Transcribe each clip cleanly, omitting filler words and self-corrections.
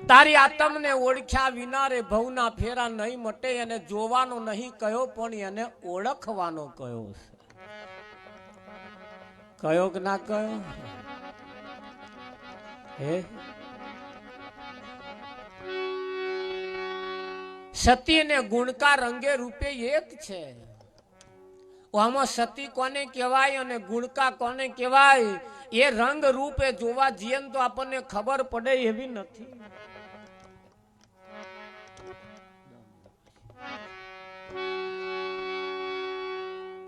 તારી આત્મને ઓળખ્યા વિના રે ભવના ફેરા નહીં મટે. અને જોવાનો નહીં કયો પણ એને ઓળખવાનો કયો છે. કયો કે ના કયો હે? સતી ને ગુણકા રંગે રૂપે એક છે. આમાં સતી કોને કહેવાય અને ગુણકા કોને કહેવાય એ રંગ રૂપે જોવા જઈએ તો આપણને ખબર પડે એવી નથી.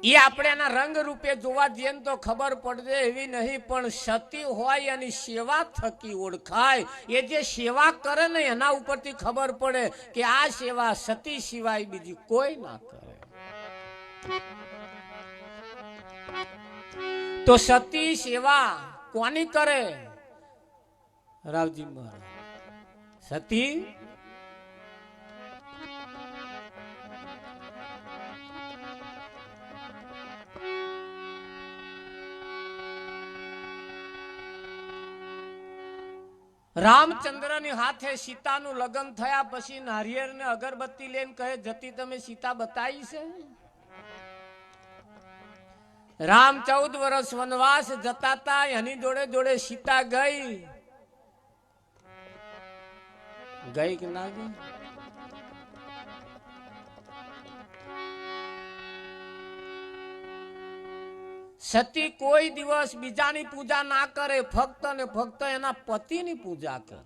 એ આપણે એના રંગ રૂપે જોવા જઈએ તો ખબર પડે એવી નહીં. પણ સતી હોય એની સેવા થકી ઓળખાય. એ જે સેવા કરે ને એના ઉપરથી ખબર પડે કે આ સેવા સતી સિવાય બીજી કોઈ ના કરે. તો સતી સેવા કોની કરે? રાવજી મહારાજ સતી રામચંદ્રની હાથે સીતાનું લગ્ન થયા પછી નારિયેળ ને અગરબત્તી લઈને કહે જતી તમે સીતા બતાવી છે. રામ 14 વર્ષ વનવાસ જતા હતા એની જોડે જોડે સીતા ગઈ કે ના ગઈ? સતી કોઈ દિવસ બીજાની પૂજા ના કરે. ફક્ત ને ફક્ત એના પતિની પૂજા કરે.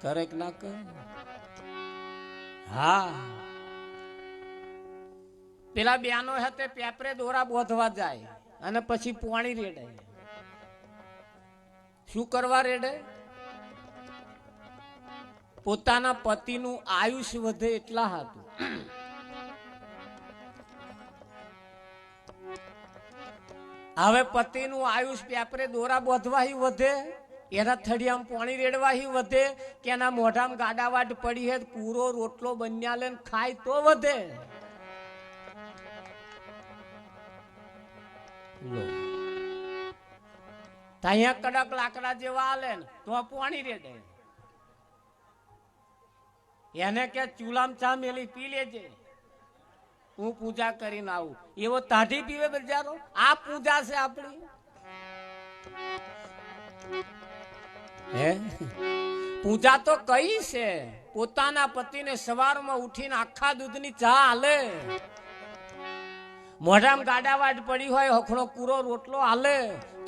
કરે કે ના કરે? હા. પેલા બેનો હાથે પેપરે દોરા બોધવા જાય અને પછી પાણી રેડે. શું કરવા રેડે? પોતાના પતિનું આયુષ્ય વધે એટલા હતું. હવે પતિનું આયુષ્ય પેપરે દોરા બોધવાહી વધે, એના થડિયામાં પાણી રેડવાહી વધે, કે એના મોઢામાં ગાડાવાટ પડી હે કૂરો રોટલો બન્યા લે ખાય તો વધે. ત્યાં કડક લાકડા જેવા આલે તો પાણી રેડે. એને કે ચૂલામાં ચા મેલી પી લેજે, હું પૂજા કરીને આવું. એવો તાઢી પીવે બજારો. આ પૂજા છે આપણી. હે પૂજા તો કઈ છે? પોતાના પતિને સવારમાં ઉઠીને આખા દૂધની ચા આલે, મોઢામાં ગાડાવાટ પડી હોય હખણો કૂરો રોટલો આલે,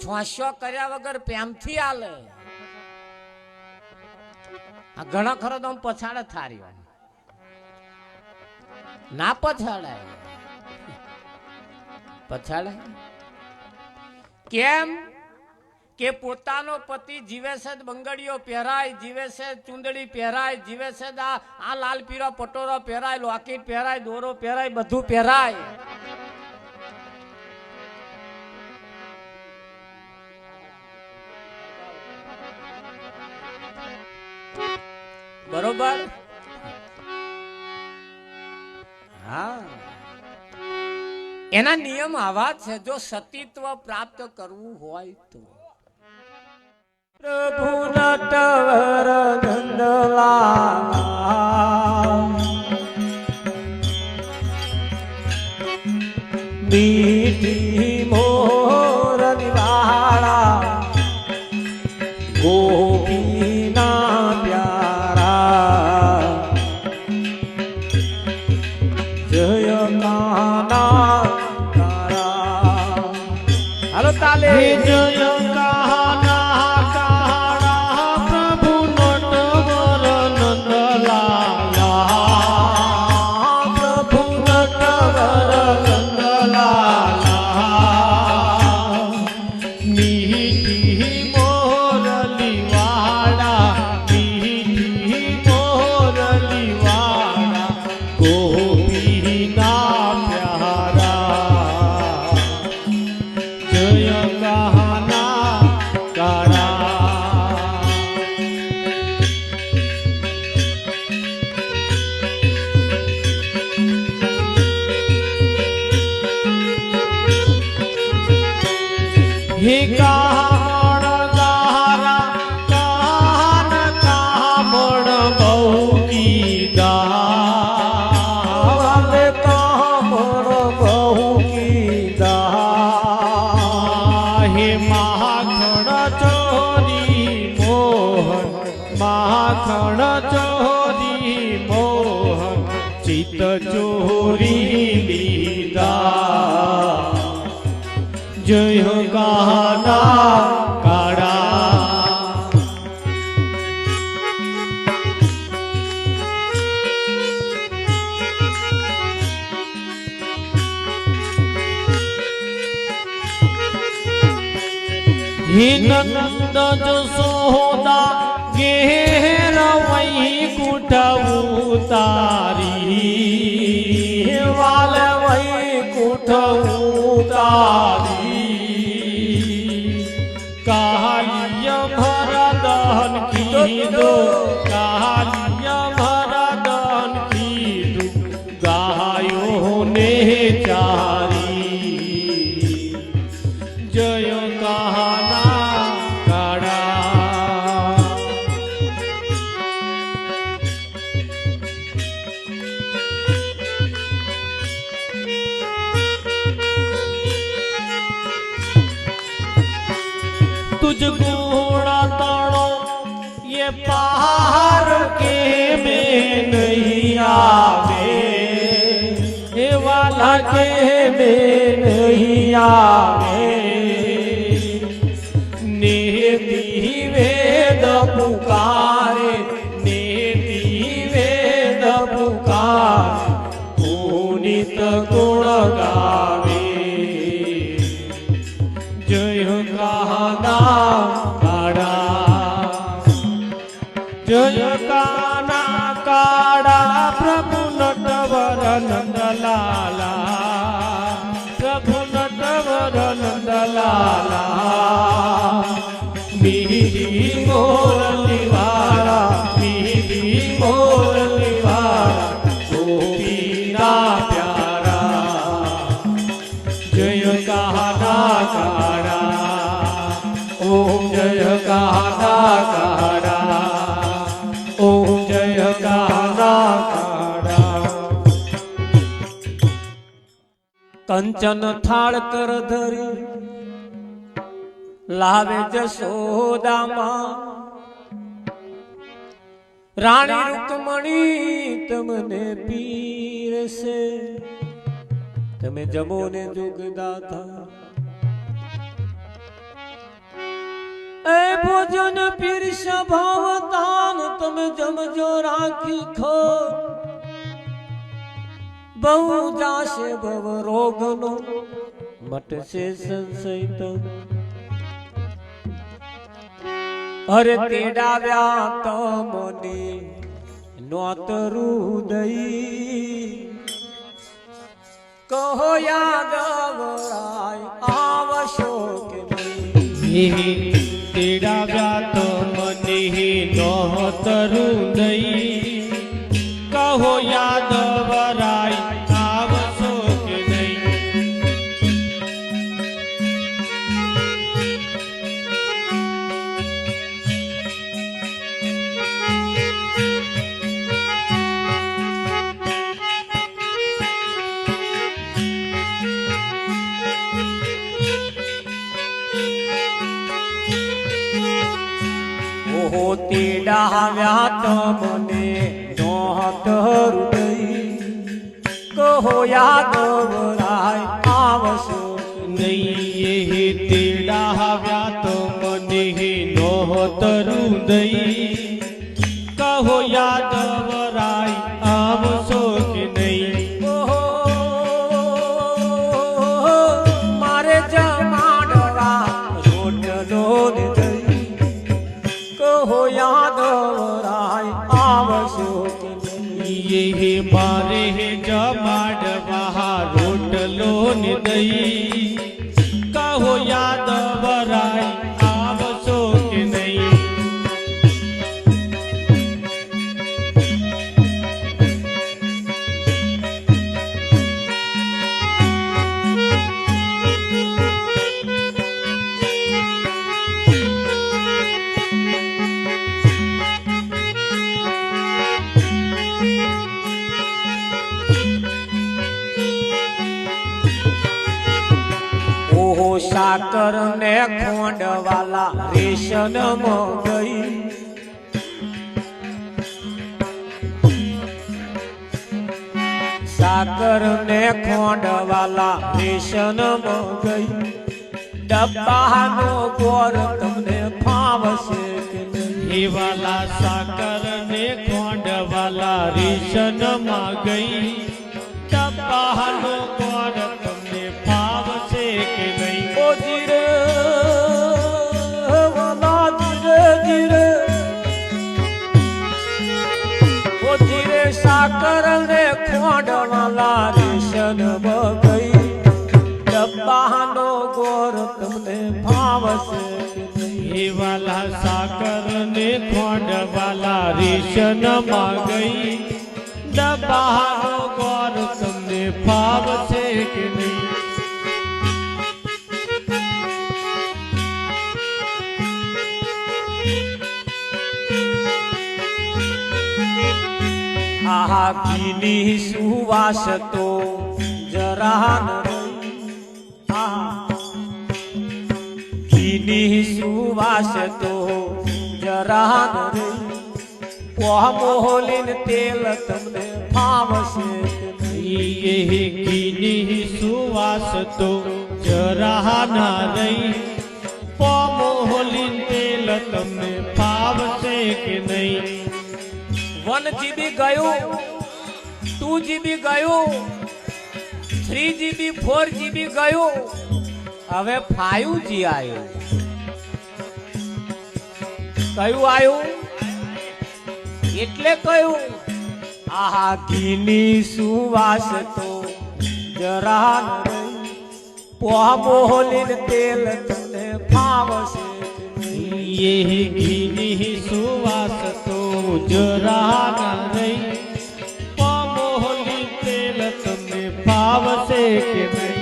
છોસ્યો કર્યા વગર પ્રેમથી આલે. આ ઘણા ખરો તો પછાડે થારી ના પછાડાય. પછાડાય કેમ? કે પોતાનો પતિ જીવે છે બંગડીઓ પહેરાય, જીવે છે ચુંદડી પહેરાય, જીવે છે આ લાલ પીળો પટોરો પહેરાય, લોકેટ પહેરાય, દોરો પહેરાય, બધું પહેરાય. બરોબર? હા. એના નિયમ આવા છે. જો સતીત્વ પ્રાપ્ત કરવું હોય તો પ્રભુ નટવર નંદલાલ મીઠી મોરની વાળા ગોપીના પ્યારા જય કાના તારા. હાલો તાલે. જય ही कामण दारा जय हो काना काड़ा हे नंद जसोदा गेर वैकुंठ उतारी वाल वैकुंठ उतारी कालिय भरदहन की दो कालिय भरदहन की दो गायों ने चारी जय कहना काड़ा तुझ गुणा ताड़ो ये पहाड़ के में नहीं आवे हे वाला के में नहीं आवे नेति वेद पुकारे नेति वेद पुकार पुनीत गुण गावे जय कहना काड़ा जय काना काड़ा प्रभु नटवर नंदलाला प्रभु नटवर नंदलाला मिहिरी मोरली वाला मिहिरी मोरली वाला गोपीना प्यारा जय कहना काड़ा ओम जय कहना काड़ा ओम जय कहना काड़ा कंचन थाળ कर धरी लावे जसोदा मां रानी रुक्मणी तमने पीर से तमे जमो ने जुगदा था ए भोजन पीर भावतान तमे जमजो राखी खो बहु जासे भव रोगनो मट से संशयित अरे तेडाव्या तमने नोतरू दई कहो यादवराय आवशो के तेडाव्या तमने नोतरू दई कहो यादवराय आवशो के नहीं ओहो तेडाव्या तमने नोतरू दई कहो यादवराय आवशो नहीं ये तेडाव्या तमने नोतरू दई कहो यादवराय आवशो के नहीं मारे जमाडवा रोटलो दई कहो यादवराय आवशो के नहीं ये मारे जमाडवा रोटलो दई कहो यादवराय आवशो के नहीं साकर ने खोंड वाला रेशन में गई साकर ने खोंड वाला रेशन में गई ડબ્બાનો ગોર તમને ફાવશે કે નહીં? એ વાલા સાકર ને ખોંડ વાલા રેશન માં ગઈ, ડબ્બાનો ગોર તમને ફાવશે કે નહીં? ઓ જીરે વાલા જીરે જીરે, ઓ જીરે સાકર ને ખોંડ વાલા રેશન માં ગઈ, ડબ્બાનો ગોર તમને ફાવશે કે નહીં? એ વાલા સાકર ને ખોંડ વાલા રેશન માં ગઈ, ડબ્બાનો ગોર તમને ફાવશે કે નહીં? આહા ઘીની સુવાસ તો જરા ન રહી, આહા ઘીની સુવાસ તો જરા ન રહી, કોમોલીન તેલ તમને ફાવશે કે નહીં? એ ઘીની સુવાસ તો જરા ના રહી, પોમોલીન તેલ તમને ફાવશે કે નહીં? 1 GB ગયું, 2 GB ગયું, 3 GB 4 GB ગયું, હવે 5G આવ્યું. કયું આવ્યું? એટલે કયું? આહા ઘીની સુવાસ તો જરા ન રહી, પોમોલીન તેલ તમને ફાવશે કે નહીં? એ ઘીની સુવાસ તો જરા ના રહી, પોમોલીન તેલ તમને ફાવશે કે નહીં?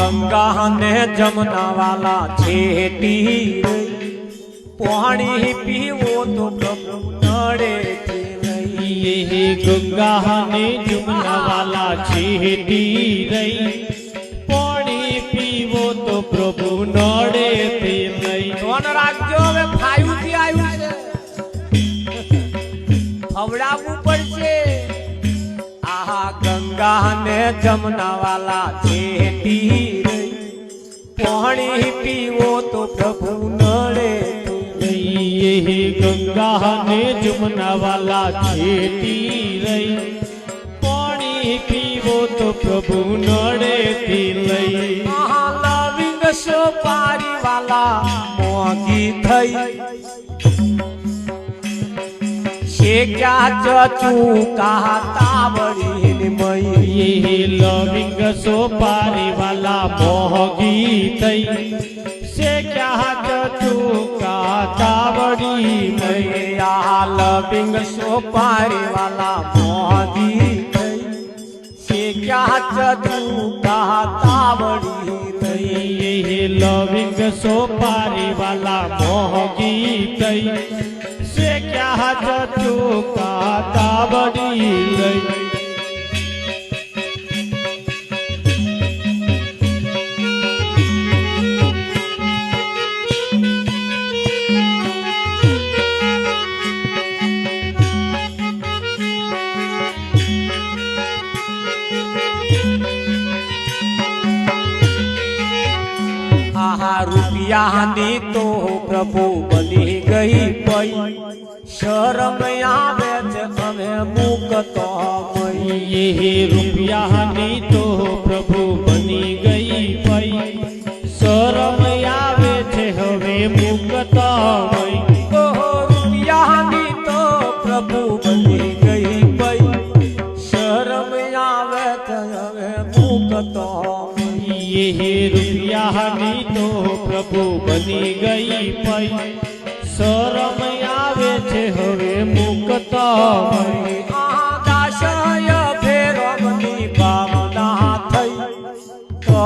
गंगा ने जमुना वाला छेटी पानी पीवो तो प्रभु नड़े नहीं। ये गंगा ने जमुना वाला छेटी रही, पानी पीवो तो प्रभु नड़े ते नहीं। કોણ રાખજો હવે 5G આવ્યું છે, ખવડાવવું પડશે। આહા ગંગા ને જમના વાલા છેટી રહી, પાણી પીવો તો પ્રભુ નડે नहीं। ये गंगा ने जमुना वाला छेटी रही, पानी पीवो तो प्रभु नड़े ते नहीं। લવિંગ સોપારી વાલા મોંઘી થઈ છે, ક્યાં ચૂકા તાવડી મય। ये लविंग सोपारी वाला मोहगी थई से क्या चूका तावड़ी मई। આ લવિંગ સોપારી વાલા મોંઘી થઈ છે, ક્યાં ચૂકા તાવડી મય। ये लविंग सोपारी वाला मोहगी थई से क्या चूका तावड़ी लई। આહા રૂપિયાની તો પ્રભુ બની ગઈ પઈ, શરમ આવે છે અમે મુકતો મય। ये रुपया नी तो प्रभु बनी गई पई, शरम आवे छे हवे मुकता मई। ઓહો રૂપિયાની તો પ્રભુ બની ગઈ પઈ, શરમ આવે છે હવે મુકતો ગોપિયાની તો પ્રભુ બની ગઈ પઈ શરમ આવે છે હવે મુક્ત દાસય ભેરવની ભાવના થઈ કહો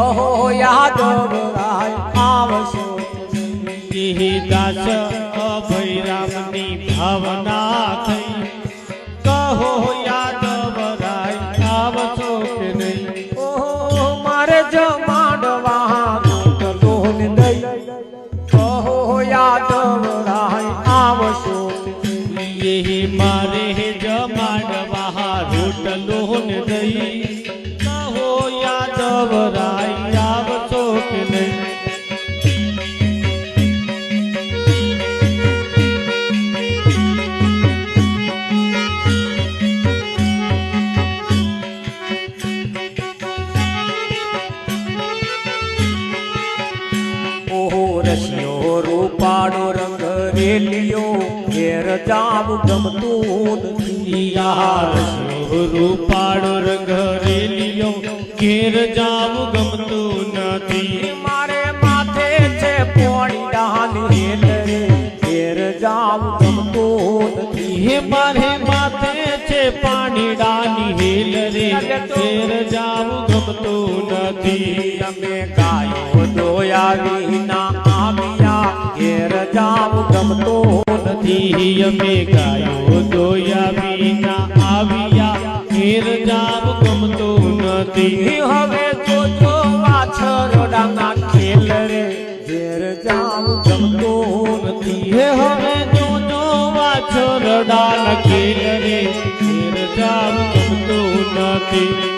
યાદવ રાય આવશો એ દાસ અભયરામની ભાવના થઈ કહો યાદવ રાય આવશો કે નહીં ઓહો મારે જમાડવા લોન દઈ કહો યાદવ રાય આવશો એ મારે જમાડવા રોટલો ને દઈ કહો યાદવ રાય આવશો કે નહીં ઓહો રસિયો રૂપાળો રંગ રેલિયો ઘેર જામ ગમતું નથી રૂપાળો રંગ રેલિયો ઘેર જાવ ગમતું નથી મારે માથે છે પોણી ડાલી હેલ રે ઘેર જામ ગમતું નથી હે મારે માથે છે પાણીડાની હેલ રે ઘેર જાવ ગમતું નથી તમે ગાયો દોયા વિના આવ્યા ઘેર જામ ગમતું નથી અમે ગાયો દોયા વિના આવ્યા ઘેર જાવ ગમતું નથી હવે જોજો વાછરડાના ખેલ રે ઘેર જામ ગમતું નથી હે હવે જોજો વાછરડા લખેલ રે ઘેર જાવ ગમતું નથી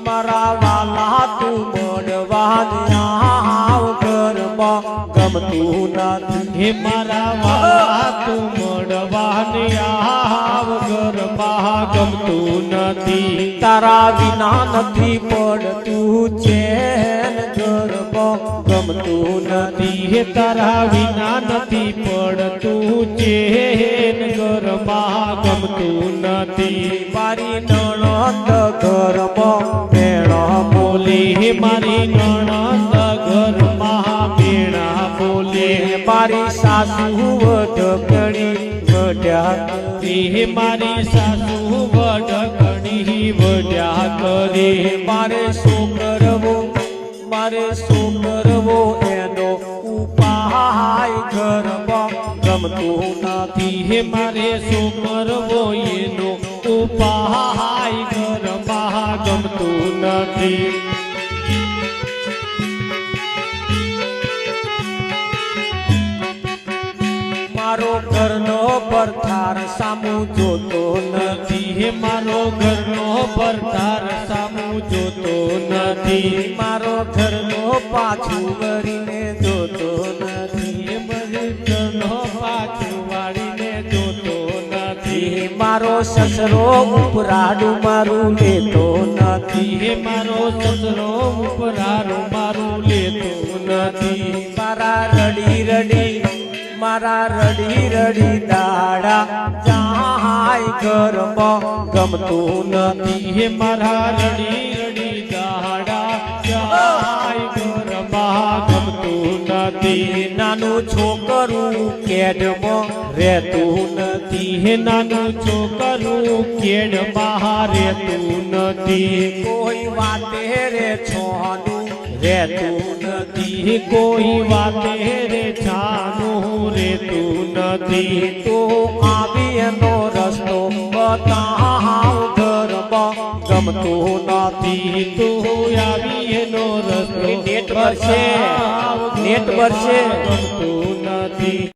મારા વાલા તું મળવાને આવ ઘરમાં ગમતું નથી હે મારા વાલા તું મળવાને આવ ઘરમાં ગમતું નથી તારા વિના નથી પડતું ચેન ઘરમાં ગમતું નથી હે તારા વિના નથી પડતું ચેન ઘરમાં ગમતું નથી મારી નણંદ ઘરમાં મેળા બોલે હે મારી નણંદ ઘરમાં મેળા બોલે મારી સાસુ વઢકણી વઢ્યા હે મારી સાસુ વઢકણી વઢ્યા કરે મારે શું કરવો એનો ઉપાય ઘરમાં ગમતું નથી હે મારે શું કરવો એનો ઉપાય ઘરમાં ગમતું નથી મારો ઘરનો પરથાર સામું જોતો નથી હે મારો ઘરનો પરથાર સામું જોતો નથી મારો ઘરનો પાછું વળીને જોતો નથી હે બધે ઘરનો પાછું વાળીને જોતો નથી મારો સસરો ઉપરાડું મારું લેતો નથી હે મારો સસરો ઉપરારું મારું લેતો નથી મારા રડી રડી દાડા જાય ઘરમાં ગમતું નથી હે મારા રડી રડી દાડા જાય ઘરમાં ગમતું નથી નાનું છોકરું કેડમાં રહેતું નથી હે નાનું છોકરું કેડમાં રહેતું નથી કોઈ વાતે રે છોનું રહેતું નથી કોઈ વાતે રે છાનું રહેતું નથી તો આવી એનો રસ્તો બતાવ ઘરમાં ગમતું નથી તો આવી એનો રસ્તો નેટ ભરશે ગમતું નથી